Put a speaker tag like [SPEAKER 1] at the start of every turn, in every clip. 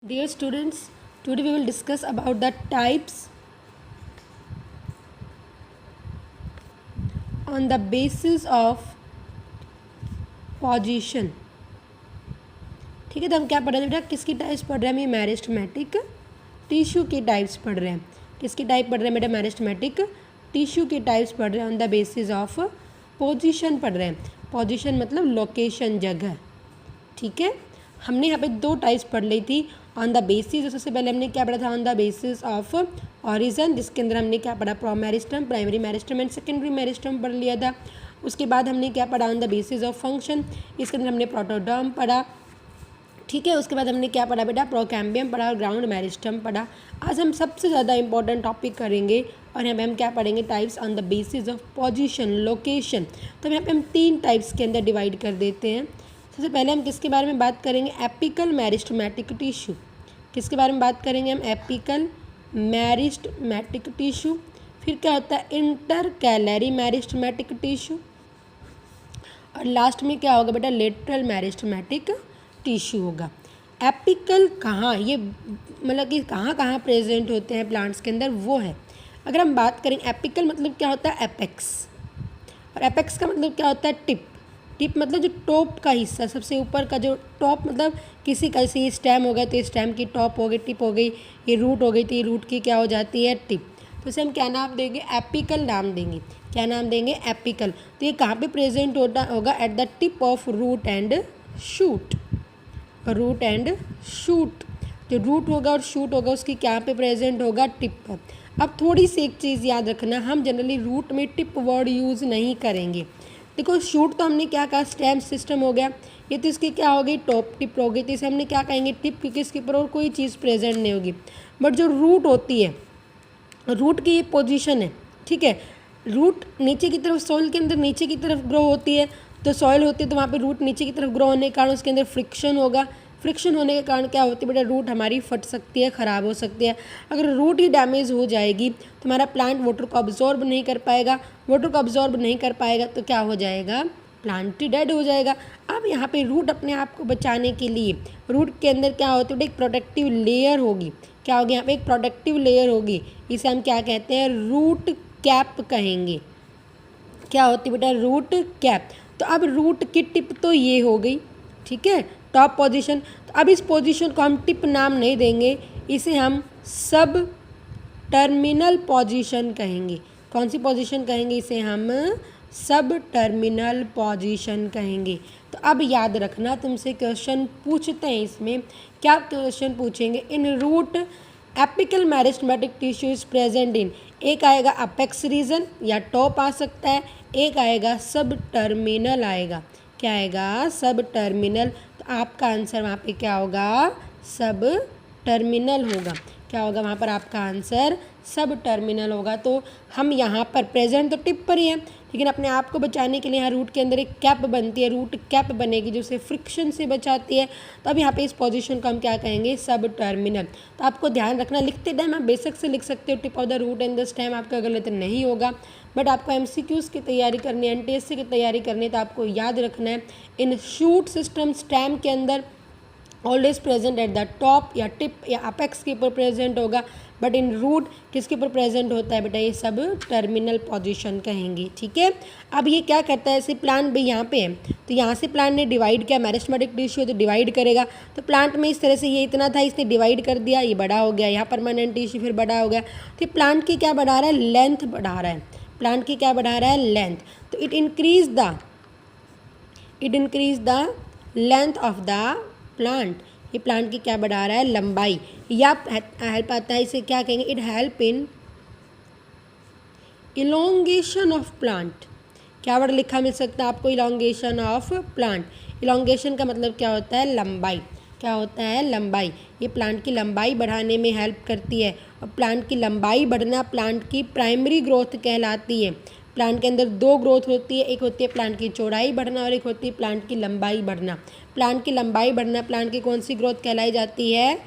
[SPEAKER 1] Dear students, today we will discuss about the types on the basis of position. ठीक है, तो हम क्या पढ़ रहे हैं बेटा, किसकी टाइप्स पढ़ रहे हैं हम? ये मेरिस्टेमेटिक टिश्यू की टाइप्स पढ़ रहे हैं. किसकी टाइप पढ़ रहे हैं बेटा? मेरिस्टेमेटिक टिश्यू की टाइप्स पढ़ रहे हैं. On the basis of position पढ़ रहे हैं. पोजीशन मतलब लोकेशन, जगह. ठीक है, हमने यहाँ पे दो टाइप्स पढ़ ली थी. ऑन द बेसिस, सबसे पहले हमने क्या पढ़ा था? On the basis of origin, जिसके अंदर हमने क्या पढ़ा? Promeristem, primary meristem and secondary meristem पढ़ लिया था. उसके बाद हमने क्या पढ़ा? On the basis of function, इसके अंदर हमने प्रोटोडर्म पढ़ा. ठीक है, उसके बाद हमने क्या पढ़ा बेटा? प्रोकैम्बियम पढ़ा और ग्राउंड मेरिस्टम पढ़ा. आज हम सबसे ज़्यादा इंपॉर्टेंट टॉपिक करेंगे और यहाँ पे हम क्या पढ़ेंगे? Types on the basis of position, location. तो यहाँ पे हम तीन टाइप्स के अंदर डिवाइड कर देते हैं. सबसे पहले हम किसके बारे में बात करेंगे? Apical meristematic tissue. किसके बारे में बात करेंगे हम? Apical meristematic tissue. फिर क्या होता है? Intercalary meristematic tissue. और लास्ट में क्या होगा बेटा? लेटरल मेरिस्टेमेटिक टिश्यू होगा. एपिकल कहाँ, ये मतलब कि कहाँ कहाँ प्रेजेंट होते हैं प्लांट्स के अंदर, वो है. अगर हम बात करें एपिकल मतलब क्या होता है? एपेक्स. और एपेक्स का मतलब क्या होता है? टिप. टिप मतलब जो टॉप का हिस्सा, सबसे ऊपर का जो टॉप, मतलब किसी का, जैसे ये स्टेम हो गया तो स्टेम की टॉप हो गई, टिप हो गई. ये रूट हो गई तो ये रूट की क्या हो जाती है? टिप. तो इसे हम क्या नाम देंगे? एपिकल नाम देंगे. क्या नाम देंगे? एपिकल. तो ये कहाँ पे प्रेजेंट होगा? At the tip of root and shoot. Root and shoot, जो रूट होगा और शूट होगा उसकी क्या पे प्रेजेंट होगा? टिप पर. अब थोड़ी सी एक चीज़ याद रखना, हम जनरली रूट में टिप वर्ड यूज़ नहीं करेंगे. देखो, शूट तो हमने क्या कहा? स्टेम सिस्टम हो गया. ये तो इसकी क्या हो गई? टॉप टिप हो गई. तो इसे हमने क्या कहेंगे? टिप, क्योंकि इसके ऊपर और कोई चीज़ प्रेजेंट नहीं होगी. बट जो रूट होती है, रूट की ये पोजीशन है. ठीक है, रूट नीचे की तरफ, सॉइल के अंदर नीचे की तरफ ग्रो होती है. तो सॉइल होती है तो वहाँ पे रूट नीचे की तरफ ग्रो होने के कारण उसके अंदर फ्रिक्शन होगा. फ्रिक्शन होने के कारण क्या होती है बेटा? रूट हमारी फट सकती है, ख़राब हो सकती है. अगर रूट ही डैमेज हो जाएगी तो हमारा प्लांट वाटर को अब्जॉर्ब नहीं कर पाएगा. वाटर को अब्जॉर्ब नहीं कर पाएगा तो क्या हो जाएगा? प्लांट डेड हो जाएगा. अब यहाँ पे रूट अपने आप को बचाने के लिए, रूट के अंदर क्या होती है? एक प्रोटेक्टिव लेयर होगी. क्या होगी? यहाँ पे एक प्रोटेक्टिव लेयर होगी. इसे हम क्या कहते हैं? रूट कैप कहेंगे. क्या होती है बेटा? Root cap. तो अब रूट की टिप तो ये हो गई. ठीक है, टॉप पोजीशन. तो अब इस पोजीशन को हम टिप नाम नहीं देंगे, इसे हम सब टर्मिनल पोजीशन कहेंगे. कौन सी पोजीशन कहेंगे? इसे हम सब टर्मिनल पोजीशन कहेंगे. तो अब याद रखना, तुमसे क्वेश्चन पूछते हैं. इसमें क्या क्वेश्चन पूछेंगे? In root apical meristematic tissue is present in, एक आएगा अपेक्स रीजन या टॉप आ सकता है, एक आएगा सब टर्मिनल आएगा. क्या आएगा? सब टर्मिनल. तो आपका आंसर वहाँ पे क्या होगा? सब टर्मिनल होगा. क्या होगा वहाँ पर? आपका आंसर सब टर्मिनल होगा. तो हम यहाँ पर प्रेजेंट तो टिप पर ही है, लेकिन अपने आप को बचाने के लिए यहाँ रूट के अंदर एक कैप बनती है, रूट कैप बनेगी जो उसे फ्रिक्शन से बचाती है. तो अब यहाँ पे इस पोजीशन को हम क्या कहेंगे? सब टर्मिनल. तो आपको ध्यान रखना, लिखते टाइम आप बेशक से लिख सकते हो tip of the root and the stem, आपका गलत नहीं होगा. बट आपको MCQs की तैयारी करनी है, NTSC की तैयारी करनी है, तो आपको याद रखना है इन शूट सिस्टम स्टेम के अंदर always present at the top या टिप या अपेक्स के ऊपर प्रेजेंट होगा. बट इन रूट किसके ऊपर प्रेजेंट होता है बेटा? ये सब टर्मिनल पोजीशन कहेंगे. ठीक है, अब ये क्या करता है? ऐसे प्लांट भी यहाँ पे है, तो यहाँ से प्लांट ने डिवाइड किया, मेरिस्टेमेटिक टिश्यू तो डिवाइड करेगा. तो प्लांट में इस तरह से ये इतना था, इसने डिवाइड कर दिया, ये बड़ा हो गया. यहाँ परमानेंट टिश्यू फिर बड़ा हो गया. तो प्लांट की क्या बढ़ा रहा है? लेंथ बढ़ा रहा है. प्लांट की क्या बढ़ा रहा है? लेंथ. तो it increase the length of the plant. ये प्लांट की क्या बढ़ा रहा है? लंबाई. या हेल्प आता है, इसे क्या कहेंगे? It help in elongation of plant. क्या वर्ड लिखा मिल सकता है आपको? Elongation of plant. इलोंगेशन का मतलब क्या होता है? लंबाई. क्या होता है? लंबाई. ये प्लांट की लंबाई बढ़ाने में हेल्प करती है. और प्लांट की लंबाई बढ़ना प्लांट की प्राइमरी ग्रोथ कहलाती है. प्लांट के अंदर दो ग्रोथ होती है, एक होती है प्लांट की चौड़ाई बढ़ना और एक होती है प्लांट की लंबाई बढ़ना. प्लांट की लंबाई बढ़ना प्लांट की कौन सी ग्रोथ कहलाई जाती है?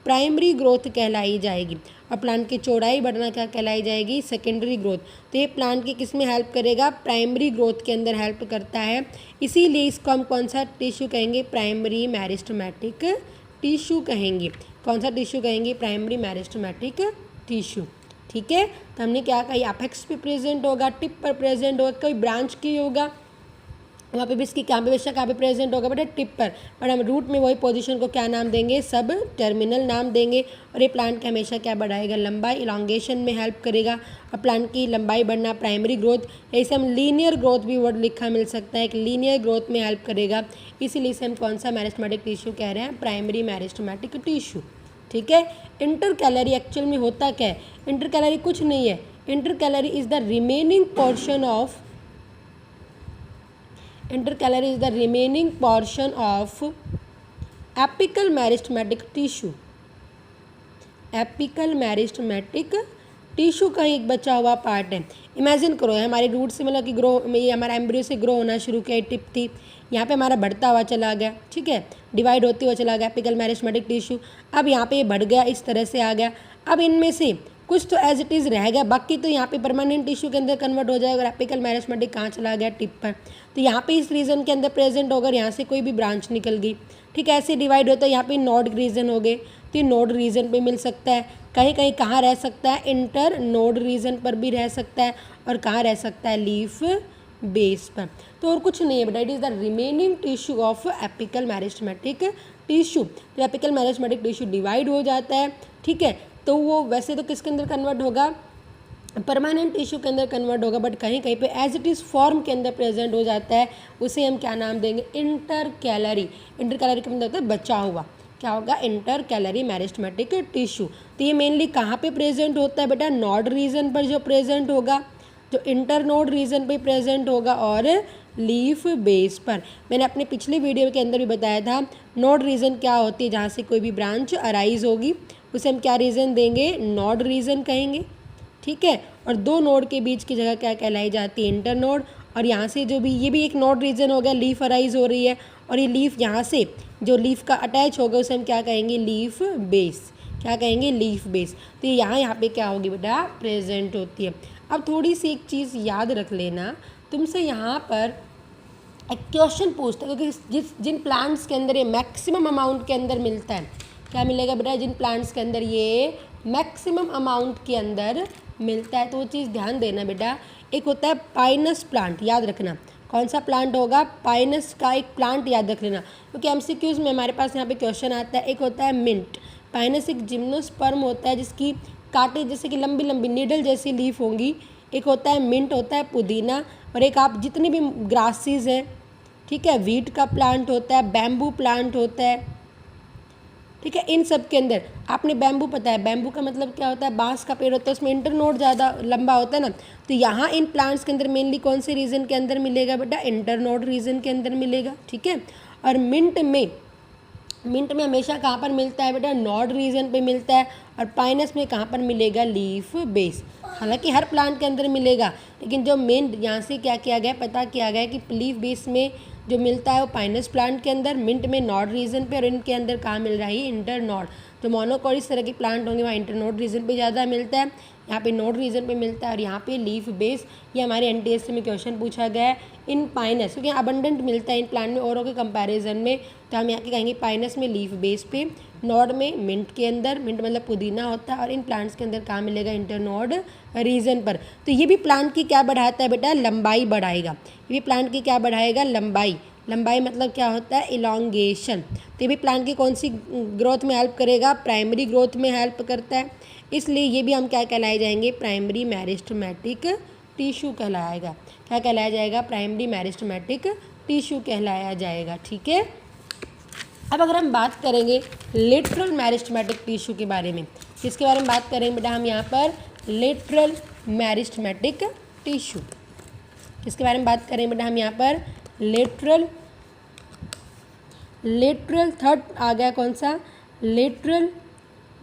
[SPEAKER 1] प्राइमरी ग्रोथ कहलाई जाएगी. और प्लांट की चौड़ाई बढ़ना क्या कहलाई जाएगी? Secondary growth. तो ये प्लांट की किस में हेल्प करेगा? प्राइमरी ग्रोथ के अंदर हेल्प करता है. इसीलिए इसको हम कौन सा टिश्यू कहेंगे? प्राइमरी मेरिस्टेमेटिक टिश्यू कहेंगे. कौन सा टिश्यू कहेंगे? Primary meristematic tissue. ठीक है, तो हमने क्या कहा, अपेक्स पे प्रेजेंट होगा, टिप पर प्रेजेंट होगा, कोई ब्रांच की होगा वहाँ पे भी इसकी कहाँ पे बेशक कहाँ पे प्रेजेंट होगा बेटा? टिप पर। बट हम रूट में वही पोजीशन को क्या नाम देंगे? सब टर्मिनल नाम देंगे। और ये प्लांट का हमेशा क्या बढ़ाएगा? लंबाई, इलांगेशन में हेल्प करेगा। और प्लांट की लंबाई बढ़ना, प्राइमरी ग्रोथ, ऐसे हम लीनियर ग्रोथ भी वर्ड लिखा मिल सकता है कि लीनियर ग्रोथ में हेल्प करेगा। इसीलिए इसे हम कौन सा मेरिस्टेमेटिक टिश्यू कह रहे हैं? Primary meristematic tissue. ठीक है, इंटर कैलरी एक्चुअल में होता क्या है? इंटर कैलरी कुछ नहीं है, inter calorie is the remaining portion of intercalary is the remaining portion of apical meristematic tissue। Apical meristematic tissue का एक बचा हुआ पार्ट है। इमेजिन करो हमारे रूट से मतलब कि ग्रो, ये हमारा एम्ब्रियो से ग्रो होना शुरू किया, टिप थी, यहाँ पे हमारा बढ़ता हुआ चला गया, ठीक है, डिवाइड होते हुए चला गया एपिकल मेरिस्टेमेटिक टिश्यू। अब यहाँ पे ये बढ़ गया, इस तरह से आ गया। अब इनमें से कुछ तो एज इट इज़ रह गया, बाकी तो यहाँ पे परमानेंट टिश्यू के अंदर कन्वर्ट हो जाएगा। और एपिकल मेरिस्टेमेटिक कहाँ चला गया? टिप पर। तो यहाँ पे इस रीजन के अंदर प्रेजेंट होगा, यहाँ से कोई भी ब्रांच निकल गई, ठीक है, ऐसे डिवाइड होता है। यहाँ पे नोड रीजन हो गए, तो ये नोड रीजन पे मिल सकता है। कहीं कहीं कहाँ रह सकता है? इंटर नोड रीजन पर भी रह सकता है। और कहाँ रह सकता है? लीफ बेस पर। तो और कुछ नहीं है बेटा, it is the remaining tissue of apical meristematic tissue. तो एपिकल मेरिस्टेमेटिक टिश्यू डिवाइड हो जाता है, ठीक है, तो वो वैसे तो किसके अंदर कन्वर्ट होगा? परमानेंट टिश्यू के अंदर कन्वर्ट होगा, बट कहीं कहीं पे एज इट इज़ फॉर्म के अंदर प्रेजेंट हो जाता है। उसे हम क्या नाम देंगे? Inter calorie. इंटर कैलरी का मतलब होता है बचा हुआ, क्या होगा? Inter calorie meristematic tissue. तो ये मेनली कहाँ पे प्रेजेंट होता है बेटा? नोड रीजन पर जो प्रेजेंट होगा, जो इंटर नोड रीजन पे प्रेजेंट होगा, और लीफ बेस पर। मैंने अपने पिछले वीडियो के अंदर भी बताया था, नोड रीजन क्या होती है? जहाँ से कोई भी ब्रांच अराइज होगी उसे हम क्या रीजन देंगे? नोड रीजन कहेंगे, ठीक है। और दो नोड के बीच की जगह क्या कहलाई जाती है? Inter node. और यहाँ से जो भी, ये भी एक नोड रीजन हो गया, लीफ अराइज हो रही है, और ये लीफ यहाँ से जो लीफ का अटैच होगा उसे हम क्या कहेंगे? Leaf base. क्या कहेंगे? Leaf base. तो यहाँ पे क्या होगी बेटा? प्रेजेंट होती है। अब थोड़ी सी एक चीज़ याद रख लेना, तुमसे यहाँ पर एक क्वेश्चन पूछता है, क्योंकि जिन प्लांट्स के अंदर ये मैक्सिमम अमाउंट के अंदर मिलता है, क्या मिलेगा बेटा? जिन प्लांट्स के अंदर ये मैक्सिमम अमाउंट के अंदर मिलता है, तो वो चीज़ ध्यान देना बेटा। एक होता है पाइनस प्लांट, याद रखना। कौन सा प्लांट होगा? पाइनस का एक प्लांट याद रख लेना, क्योंकि एमसीक्यूज में हमारे पास यहाँ पे क्वेश्चन आता है। एक होता है मिंट। पाइनस एक जिम्नोस्पर्म होता है जिसकी कांटे जैसे कि लंबी लंबी नीडल जैसी लीफ होंगी। एक होता है मिंट, होता है पुदीना। और एक आप जितनी भी ग्रासेस हैं, ठीक है, वीट का प्लांट होता है, बैम्बू प्लांट होता है, ठीक है। इन सब के अंदर आपने बैम्बू पता है, बैम्बू का मतलब क्या होता है? बांस का पेड़ होता है, उसमें इंटरनोड ज़्यादा लंबा होता है ना। तो यहाँ इन प्लांट्स के अंदर मेनली कौन से रीजन के अंदर मिलेगा बेटा? इंटरनोड रीजन के अंदर मिलेगा, ठीक है। और मिंट में हमेशा कहाँ पर मिलता है बेटा? नोड रीजन पे मिलता है। और पाइनस में कहाँ पर मिलेगा? Leaf base. हालांकि हर प्लांट के अंदर मिलेगा, लेकिन जो मेन यहाँ से क्या किया गया, पता किया गया कि लीफ बेस में जो मिलता है वो पाइनस प्लांट के अंदर, मिंट में नोड रीजन पे, और इनके अंदर कहाँ मिल रहा है? Inter node. जो मोनोकोट इस तरह के प्लांट होंगे वहाँ इंटर नोड रीजन पे ज़्यादा मिलता है, यहाँ पे नोड रीजन पे मिलता है। और यहाँ पे लीफ बेस, ये हमारे एनटीएससी में क्वेश्चन पूछा गया है। इन पाइनस, क्योंकि अबंडेंट मिलता है इन प्लांट में औरों के कंपैरिजन में, तो हम यहाँ के कहेंगे पाइनस में लीफ बेस पे, नोड में मिंट के अंदर, मिंट मतलब पुदीना होता है, और इन प्लांट्स के अंदर कहाँ मिलेगा? इंटरनोड रीजन पर। तो ये भी प्लांट की क्या बढ़ाता है बेटा? लंबाई बढ़ाएगा। ये भी प्लांट की क्या बढ़ाएगा? लंबाई। लंबाई मतलब क्या होता है? इलॉन्गेशन। तो ये भी प्लांट की कौन सी ग्रोथ में हेल्प करेगा? प्राइमरी ग्रोथ में हेल्प करता है। इसलिए ये भी हम क्या कहलाए जाएंगे? प्राइमरी मेरिस्टेमेटिक टिश्यू कहलाएगा। क्या कहलाया जाएगा? प्राइमरी मेरिस्टेमेटिक टिश्यू कहलाया जाएगा, ठीक है। अब अगर हम बात करेंगे लेटरल मेरिस्टेमेटिक टिश्यू के बारे में, किसके बारे में बात करेंगे बेटा हम यहाँ पर? Lateral meristematic tissue. किसके बारे में बात करेंगे बेटा हम यहाँ पर? लेटरल थर्ड आ गया, कौन सा? लेटरल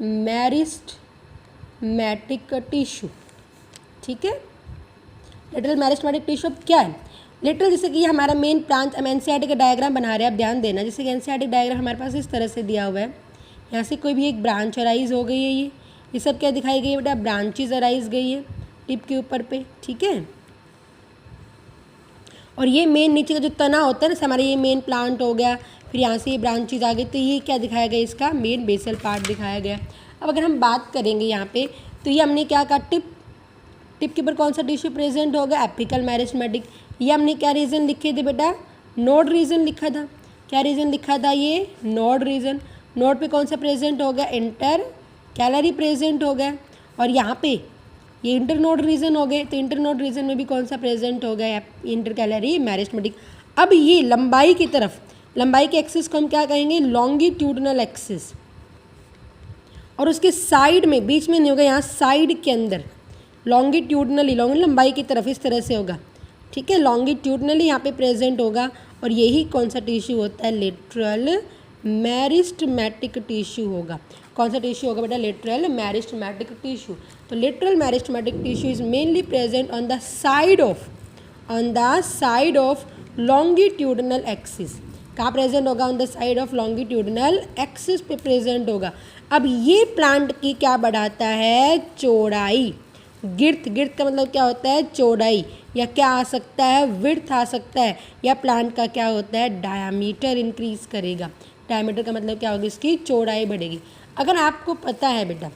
[SPEAKER 1] मेरिस्टेमेटिक टिश्यू, ठीक है। लेटरल मेरिस्टेमेटिक टिश्यू क्या है? लेटरल, जैसे कि हमारा मेन ब्रांच, हम एनसीईआरटी का डायग्राम बना रहे हैं, आप ध्यान देना। जैसे कि एनसीईआरटी डायग्राम हमारे पास इस तरह से दिया हुआ है, यहाँ से कोई भी एक ब्रांच अराइज हो गई है, ये सब क्या दिखाई गई है बेटा? ब्रांचेज अराइज गई है टिप के ऊपर पे, ठीक है। और ये मेन नीचे का जो तना होता है ना, हमारा ये मेन प्लांट हो गया, फिर यहाँ से ये ब्रांचेज आ गए, तो ये क्या दिखाया गया, इसका मेन बेसल पार्ट दिखाया गया। अब अगर हम बात करेंगे यहाँ पे, तो ये हमने क्या कहा, टिप के ऊपर कौन सा टिश्यू प्रेजेंट होगा, एपिकल मेरिस्टेमेटिक। ये हमने क्या रीजन लिखे थे बेटा, नोड रीजन लिखा था। क्या रीजन लिखा था, ये नोड रीजन। नोड पे कौन सा प्रेजेंट होगा, इंटर कैलरी प्रेजेंट हो गया। और यहाँ पे ये इंटर नोड रीजन हो गए, तो इंटर नोड रीजन में भी कौन सा प्रेजेंट हो गया, इंटर कैलरी मेरिस्टेमेटिक। अब ये लंबाई की तरफ, लंबाई के एक्सिस को हम क्या कहेंगे, लॉन्गिट्यूडनल एक्सिस। और उसके साइड में, बीच में नहीं होगा, यहाँ साइड के अंदर लॉन्गिट्यूडनली, लंबाई की तरफ इस तरह से होगा, ठीक है, लॉन्गिट्यूडनली यहाँ पे प्रेजेंट होगा। और यही कौन सा टिश्यू होता है, लेटरल मेरिस्टेमेटिक टिश्यू होगा। कौन सा टिश्यू होगा बेटा, लेटरल मेरिस्टेमेटिक टिश्यू। तो lateral meristematic tissue is mainly present on the side of longitudinal axis. कहाँ प्रेजेंट होगा, on the side of longitudinal axis पे प्रेजेंट होगा। अब ये प्लांट की क्या बढ़ाता है, चौड़ाई। गिर्थ का मतलब क्या होता है, चौड़ाई, या क्या आ सकता है, विड्थ आ सकता है, या प्लांट का क्या होता है, डायामीटर इंक्रीज करेगा। डायामीटर का मतलब क्या होगा, इसकी चौड़ाई बढ़ेगी। अगर आपको पता है बेटा,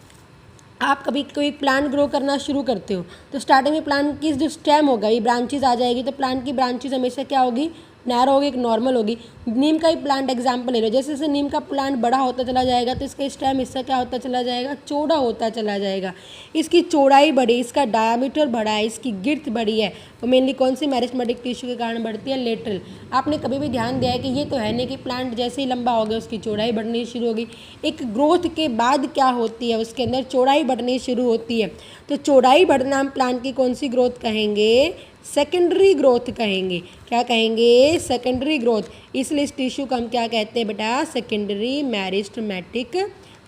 [SPEAKER 1] आप कभी कोई प्लांट ग्रो करना शुरू करते हो, तो स्टार्टिंग में प्लांट की जो स्टेम होगा, ये ब्रांचेज आ जाएगी, तो प्लांट की ब्रांचेज हमेशा क्या होगी, नैरो होगी, एक नॉर्मल होगी। नीम का ही प्लांट एग्जाम्पल ले लो, जैसे जैसे नीम का प्लांट बड़ा होता चला जाएगा, तो इसका स्टेम हिस्सा क्या होता चला जाएगा, चौड़ा होता चला जाएगा। इसकी चौड़ाई बढ़ी, इसका डायामीटर बढ़ा है, इसकी गिर्थ बढ़ी है। वो मेनली कौन सी मेरिस्टेमेटिक टिश्यू के कारण बढ़ती है, लेटरल। आपने कभी भी ध्यान दिया है कि ये तो है नहीं कि प्लांट जैसे ही लंबा हो गया उसकी चौड़ाई बढ़नी शुरू होगी। एक ग्रोथ के बाद क्या होती है, उसके अंदर चौड़ाई बढ़नी शुरू होती है। तो चौड़ाई बढ़ना हम प्लांट की कौन सी ग्रोथ कहेंगे, सेकेंडरी ग्रोथ कहेंगे। क्या कहेंगे, सेकेंडरी ग्रोथ। इसलिए इस टिश्यू को हम क्या कहते हैं बेटा, सेकेंडरी मेरिस्टेमेटिक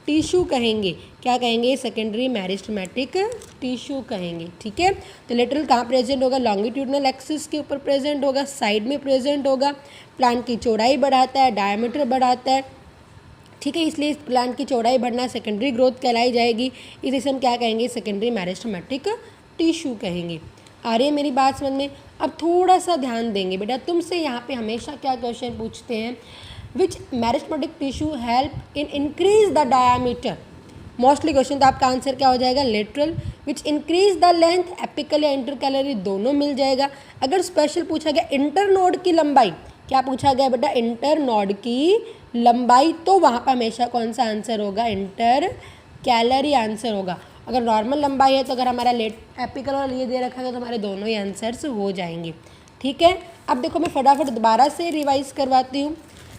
[SPEAKER 1] टिश्यू कहेंगे। क्या कहेंगे, सेकेंडरी मेरिस्टेमेटिक टिश्यू कहेंगे, ठीक है। तो लेटरल कहाँ प्रेजेंट होगा, लॉन्गिट्यूडनल एक्सिस के ऊपर प्रेजेंट होगा, साइड में प्रेजेंट होगा, प्लांट की चौड़ाई बढ़ाता है, डायमीटर बढ़ाता है, ठीक है। इसलिए इस प्लांट की चौड़ाई बढ़ना सेकेंडरी ग्रोथ कहलाई जाएगी। इसे हम क्या कहेंगे, सेकेंडरी मेरिस्टेमेटिक टिश्यू कहेंगे। आ रही है मेरी बात समझ में। अब थोड़ा सा ध्यान देंगे बेटा, तुमसे यहाँ पे हमेशा क्या क्वेश्चन पूछते हैं, which meristematic tissue help in increase the diameter. Mostly question तो आपका आंसर क्या हो जाएगा, lateral. Which increase the length, apical या इंटरकैलरी दोनों मिल जाएगा। अगर स्पेशल पूछा गया इंटरनोड की लंबाई, क्या पूछा गया बेटा, इंटरनोड की लंबाई, तो वहाँ पर हमेशा कौन सा आंसर होगा, इंटर कैलरी आंसर होगा। अगर नॉर्मल लंबाई है, तो अगर हमारा एपिकल और ये दे रखा है, तो हमारे दोनों ही आंसर्स हो जाएंगे, ठीक है। अब देखो मैं फटाफट दोबारा से रिवाइज करवाती हूँ,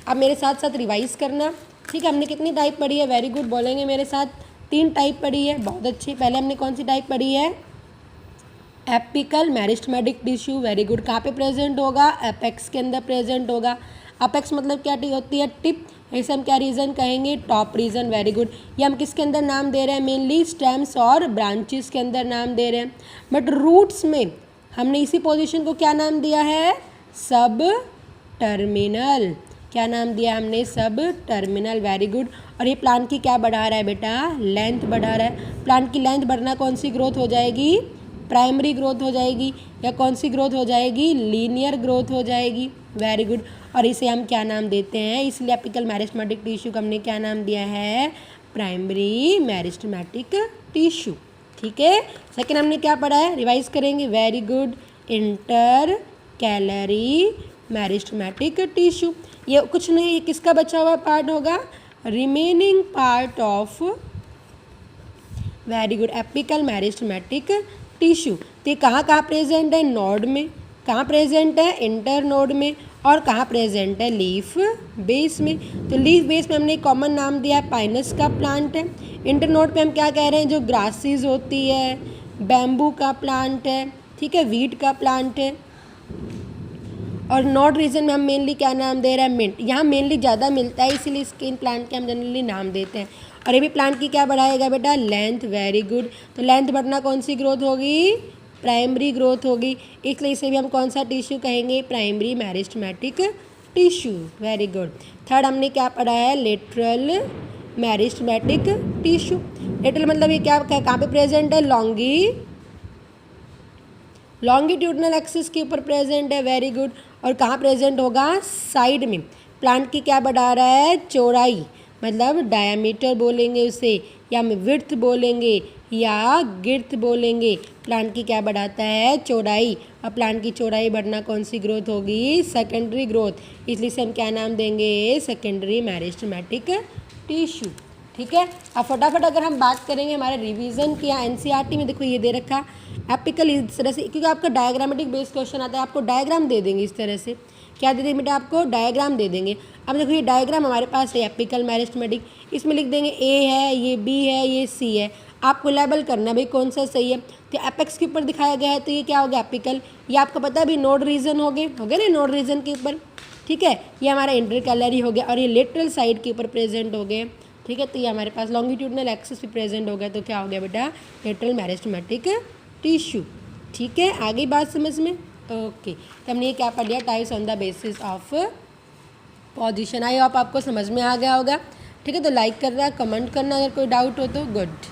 [SPEAKER 1] अब मेरे साथ साथ रिवाइज करना, ठीक है। हमने कितनी टाइप पढ़ी है, वेरी गुड, बोलेंगे मेरे साथ, 3 टाइप पढ़ी है, बहुत अच्छी। पहले हमने कौन सी टाइप पढ़ी है, apical meristematic tissue, very good. कहाँ पे प्रेजेंट होगा, एपेक्स के अंदर प्रेजेंट होगा। अपेक्स मतलब क्या होती है, टिप। इसे हम क्या रीजन कहेंगे, टॉप रीजन, वेरी गुड। ये हम किसके अंदर नाम दे रहे हैं, मेनली स्टेम्स और ब्रांचेस के अंदर नाम दे रहे हैं। बट रूट्स में हमने इसी पोजीशन को क्या नाम दिया है, सब टर्मिनल। क्या नाम दिया हमने, सब टर्मिनल, वेरी गुड। और ये प्लांट की क्या बढ़ा रहा है बेटा, लेंथ बढ़ा रहा है। प्लांट की लेंथ बढ़ना कौन सी ग्रोथ हो जाएगी, प्राइमरी ग्रोथ हो जाएगी, या कौन सी ग्रोथ हो जाएगी, लीनियर ग्रोथ हो जाएगी, वेरी गुड। और इसे हम क्या नाम देते हैं, इसलिए एपिकल मेरिस्टेमेटिक टिश्यू को हमने क्या नाम दिया है, प्राइमरी मेरिस्टेमेटिक टिश्यू, ठीक है। सेकेंड हमने क्या पढ़ा है, रिवाइज करेंगे, very good, inter calorie meristematic tissue. ये कुछ नहीं, ये किसका बचा हुआ पार्ट होगा, remaining part of, very good, apical meristematic tissue. तो ये कहाँ कहाँ प्रेजेंट है, नोड में। कहाँ प्रेजेंट है, इंटर नोड में। और कहाँ प्रेजेंट है, लीफ बेस में। तो लीफ बेस में हमने कॉमन नाम दिया है, पाइनस का प्लांट है। इंटर नोड पे हम क्या कह रहे हैं, जो ग्रासेस होती है, बैम्बू का प्लांट है, ठीक है, वीट का प्लांट है। और नोड रीजन में हम मेनली क्या नाम दे रहे हैं, मिंट। यहाँ मेनली ज़्यादा मिलता है, इसीलिए इसके इन प्लांट के हम जनरली नाम देते हैं। और ये भी प्लांट की क्या बढ़ाएगा बेटा, लेंथ, वेरी गुड। तो लेंथ बढ़ना कौन सी ग्रोथ होगी, प्राइमरी ग्रोथ होगी, इसलिए इसे भी हम कौन सा टिश्यू कहेंगे, primary meristematic tissue, very good. Third हमने क्या पढ़ा है, लेटरल मेरिस्टेमेटिक टिश्यू। लेटरल मतलब ये क्या, कहाँ पे प्रेजेंट है, लॉन्गिट्यूडनल एक्सिस के ऊपर प्रेजेंट है, वेरी गुड। और कहाँ प्रेजेंट होगा, साइड में। प्लांट की क्या बढ़ा रहा है, चौड़ाई, मतलब डायामीटर बोलेंगे उसे, या विड्थ बोलेंगे या गिर्थ बोलेंगे। प्लांट की क्या बढ़ाता है, चौड़ाई। अब प्लांट की चौड़ाई बढ़ना कौन सी ग्रोथ होगी, सेकेंडरी ग्रोथ। इसलिए से हम क्या नाम देंगे, सेकेंडरी मेरिस्टेमेटिक टिश्यू। ठीक है। अब फटाफट अगर हम बात करेंगे हमारे रिवीजन की या एनसीईआरटी में, देखो ये दे रखा एपिकल इस तरह से, क्योंकि आपका डायग्रामेटिक बेस्ड क्वेश्चन आता है, आपको डायग्राम दे देंगे इस तरह से। क्या दे देंगे बेटा, आपको डायग्राम दे देंगे। अब देखो ये डायग्राम हमारे पास है एपिकल मेरिस्टेमेटिक, इसमें लिख देंगे ए है, ये बी है, ये सी है। आपको लेबल करना है भाई कौन सा सही है। तो एपेक्स के ऊपर दिखाया गया है तो ये क्या हो गया, एपिकल। ये आपको पता है अभी नोड रीजन हो गए ना, नोड रीजन के ऊपर। ठीक है, ये हमारा इंटरकैलरी हो गया और ये लेटरल साइड के ऊपर प्रेजेंट हो गए। ठीक है, तो ये हमारे पास लॉन्गिट्यूडनल एक्सिस भी प्रेजेंट हो गया, तो क्या हो गया बेटा, लेटरल मेरिस्टेमेटिक टिश्यू। ठीक है, आगे बात समझ में। ओके, तो हमने ये क्या पढ़ लिया, types on the basis of position. I hope आपको समझ में आ गया होगा। ठीक है, तो लाइक करना, कमेंट करना अगर कोई डाउट हो तो। गुड।